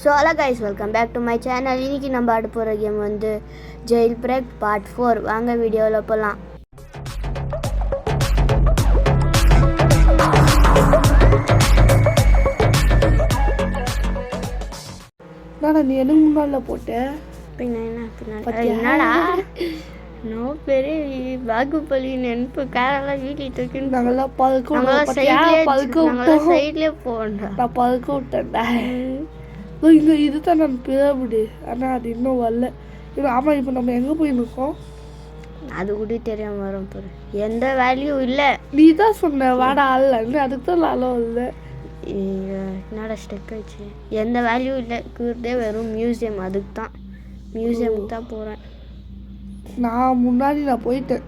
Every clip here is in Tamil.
So hello guys, welcome back to my channel. இன்றைக்கி நம்ம ஆட போகிற கேம் வந்து ஜெயில் பிரேக் பார்ட் 4. வாங்க வீடியோவில் போகலாம். நீ எனக்கு முன்னாள் போட்ட என்னடா நோ பெரிய பாகுபலி நெனப்பு காரெல்லாம் வீட்டில் தூக்கி நாங்கெல்லாம் சைட்லேயே போகண்டா. நான் பதுக்க விட்டேன்டா. இங்கே இதுதான் நான் பிறவிடு, ஆனால் அது இன்னும் வரல. ஆமாம், இப்போ நம்ம எங்கே போயிருக்கோம் அது கூட தெரியாம வரும் போகிற எந்த வேல்யூ இல்லை. நீ தான் சொன்ன வாடா ஆள்லன்னு, அதுக்கு தான் நாளும் இல்லை. என்னடா ஸ்டெக் ஆச்சு. எந்த வேல்யூ இல்லை, கூடதே வெறும் மியூசியம். அதுக்கு தான் மியூசியமுக்கு தான் போகிறேன். நான் முன்னாடி போயிட்டேன்.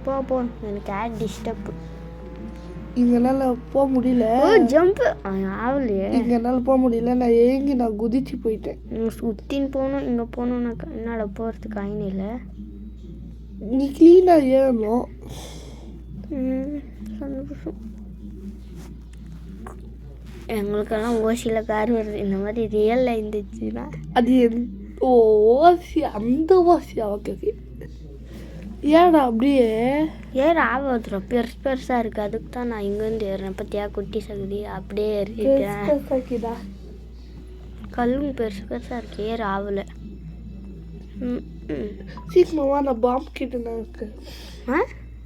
போ எனக்கு ஆட் டிஸ்டர்ப். இங்கனால போக முடியல. ஜம்ப் ஆகலையே. இங்கனால போக முடியல. நான் குதிச்சு போயிட்டேன். சுத்தின்னு போகணும். இங்கே போகணுன்னாக்கா என்னோட போகிறதுக்கு ஆயின் இல்லை. நீ க்ளீனாக ஏறணும். சந்தோஷம். எங்களுக்கெல்லாம் ஓசியில் கார் வருது. இந்த மாதிரி ரியலில் இருந்துச்சுன்னா அது ஓசி, அந்த ஓசியா? Okay okay. ஏடா அப்படியே ஏற ஆகுதுரா, பெருசாக இருக்குது. அதுக்கு தான் நான் இங்கேருந்து ஏறுறேன். பற்றியா குட்டி சகுதி அப்படியே ஏறிட்டேன். கல்லும் பெருசாக இருக்கு, ஏற ஆகலை. சீக்கிரமா நான் பாம்பு கிட்ட இருக்கு.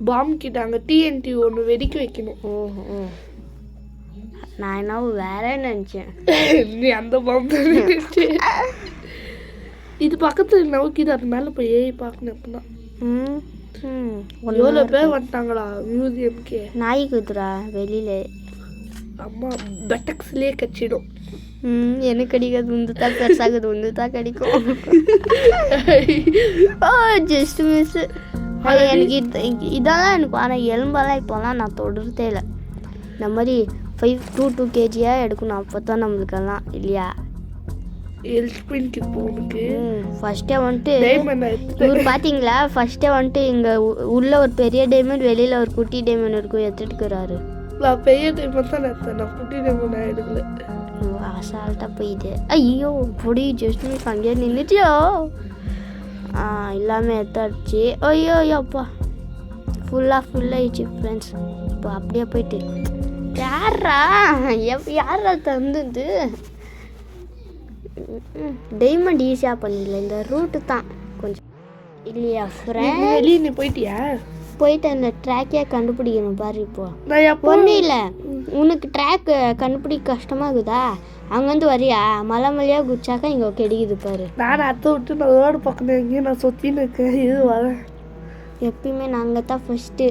பாம்பு கிட்ட அங்கே டிஎன்டி ஒன்று வெடிக்க வைக்கணும். ஓஹோ, நான் என்ன வேற நினச்சேன். நீ அந்த பாம்பு இது பக்கத்தில் நோக்கிது, அது மேலே போய் ஏறி பார்க்கணும். எப்படின்னா எவ்வளோ பேர் வந்துட்டாங்களா மியூசியம்கே. நாய் குத்துறா வெளியில். அம்மா பெட்டக்ஸ்லேயே கச்சிடும். எனக்கு கடிக்காது, உந்து தான் பெருசாகுது, உந்து தான் கடிக்கும். Just miss. எனக்கு இதெல்லாம் எனக்கு ஆனால் எலும்பெல்லாம் இப்போலாம் நான் தொடுறதே இல்லை. இந்த மாதிரி 2 kg எடுக்கணும், அப்போ தான் நம்மளுக்கெல்லாம் இல்லையா. ஃபர்ஸ்டே வந்துட்டு இவர் பார்த்தீங்களா, ஃபர்ஸ்டே வந்துட்டு இங்கே உள்ள ஒரு பெரிய டைமண்ட், வெளியில் ஒரு குட்டி டைமண்ட் இருக்கும், எடுத்துட்டுக்கிறாரு. பெரிய டைமண்ட் தான் எடுத்தேன், நான் குட்டி டைமண்ட் எடுக்கல. அசால்ட்டாக போயிட்டு ஐயோ பொடி ஜஸ்ட் மிஸ் அங்கேயே நின்றுச்சியோ. எல்லாமே எடுத்தாச்சு. ஐயோ அப்பா ஃபுல்லாகிடுச்சு ஃப்ரெண்ட்ஸ். இப்போ அப்படியே போயிட்டு யாரா தந்துது. டைமண்ட் ஈஸியாக பண்ணிடல, இந்த ரூட்டு தான் கொஞ்சம் இல்லையா ஃப்ரெண்ட். வெளியே நீ போயிட்டியா? போயிட்டு அந்த ட்ராக்கே கண்டுபிடிக்கணும் பாரு. இப்போ ஒன்றும் இல்லை, உனக்கு ட்ராக் கண்டுபிடிக்க கஷ்டமாக இருக்குதா? அங்கேருந்து வரியா, மலை மலையாக குச்சாக்கா இங்கே கிடைக்குது பாரு. நான் அதை விட்டு நான் ரோடு பக்கம் எங்கேயும் நான் சுற்றின்னு இருக்கேன். இது வரேன். எப்பயுமே நாங்கள் தான் ஃபஸ்ட்டு.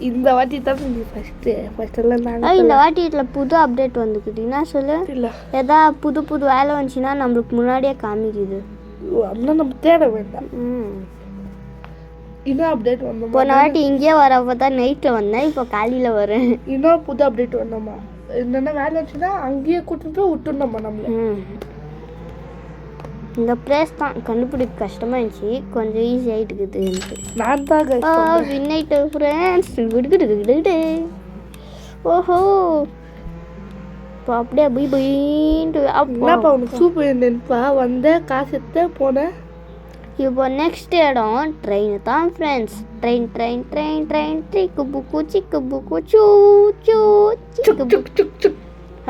இந்த வாட்டி தான் ஃபஸ்ட்டெல்லாம் நாங்கள். இந்த வாட்டி இதில் புது அப்டேட் வந்துக்குதுன்னா சொல்லு. இல்லை எதா புது வேலை வந்துச்சுன்னா நம்மளுக்கு முன்னாடியே காமிக்குது. அதெல்லாம் நம்ம தேட வேண்டாம். இன்னும் அப்டேட் வந்தோம். போன வாட்டி இங்கேயே வரப்போ தான் நைட்டில் வந்தேன், இப்போ காலையில் வரேன். இன்னும் புது அப்டேட் வந்தோம்மா. என்னென்ன வேலை வந்துச்சுன்னா அங்கேயே கூட்டிட்டு போய் விட்டுருந்தோம்மா நம்மள. இந்த பிளேஸ் தான் கண்டுபிடிக்க கஷ்டமாக இருந்துச்சு, கொஞ்சம் ஈஸி ஆகிட்டுக்குது. நான் தான் வின் ஆகிட்டு ஃப்ரெண்ட்ஸ். விடுக்கிட்டு ஓஹோ, இப்போ அப்படியே போயின்ட்டு அப்பா உனக்கு சூப்பர் நினைப்பா வந்த காசு எடுத்து போனேன். இப்போ நெக்ஸ்ட் இடம் ட்ரெயின் தான் ஃப்ரெண்ட்ஸ். ட்ரெயின் சிக்கு புக்கு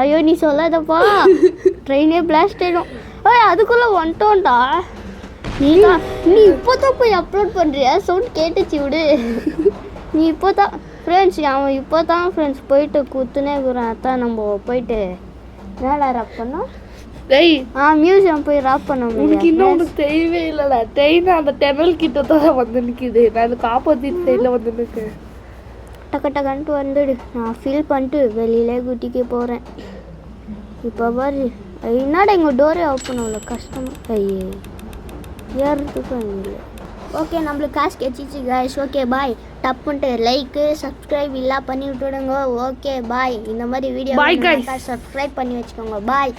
ஐயோ நீ சொல்லாதப்பா, ட்ரெயினே பிளாஸ்ட் ஆகிடும். அதுக்குள்ளே வந்துட்டோம்டா. நீ இப்போ தான் போய் அப்லோட் பண்ணுறியா? சவுண்ட் கேட்டுச்சு விடு. நீ இப்போ தான் ஃப்ரெண்ட்ஸ், அவன் இப்போ தான் ஃப்ரெண்ட்ஸ் போயிட்டு குத்துனே இருக்கிறான். அதான் நம்ம போயிட்டு என்னடா ராப் பண்ணோம். மியூசியம் போய் ராப் பண்ண முடியும். இன்னும் உனக்கு தெரியவே இல்லைல்ல, ட்ரெயின் அந்த டெனல் கிட்ட தான் வந்து நிற்கிது. நான் அதுக்கு ஆப்போசிட் சைடில் வந்து நிற்கிறேன். டக்குன்ட்டு வந்துடு. நான் ஃபீல் பண்ணிட்டு வெளியிலே குட்டிக்கு போகிறேன். இப்போ பாரு, என்னடா எங்கள் டோரே ஓப்பன் ஆகல, கஷ்டமாக ஐயே ஏறதுக்கும் இல்லை. ஓகே, நம்மளுக்கு காசு கிடச்சிச்சு கைஸ். Okay bye. டப்புன்ட்டு லைக்கு சப்ஸ்கிரைப் எல்லாம் பண்ணி விட்டுடுங்க. Okay bye. இந்த மாதிரி வீடியோ சப்ஸ்கிரைப் பண்ணி வச்சுக்கோங்க. பாய்.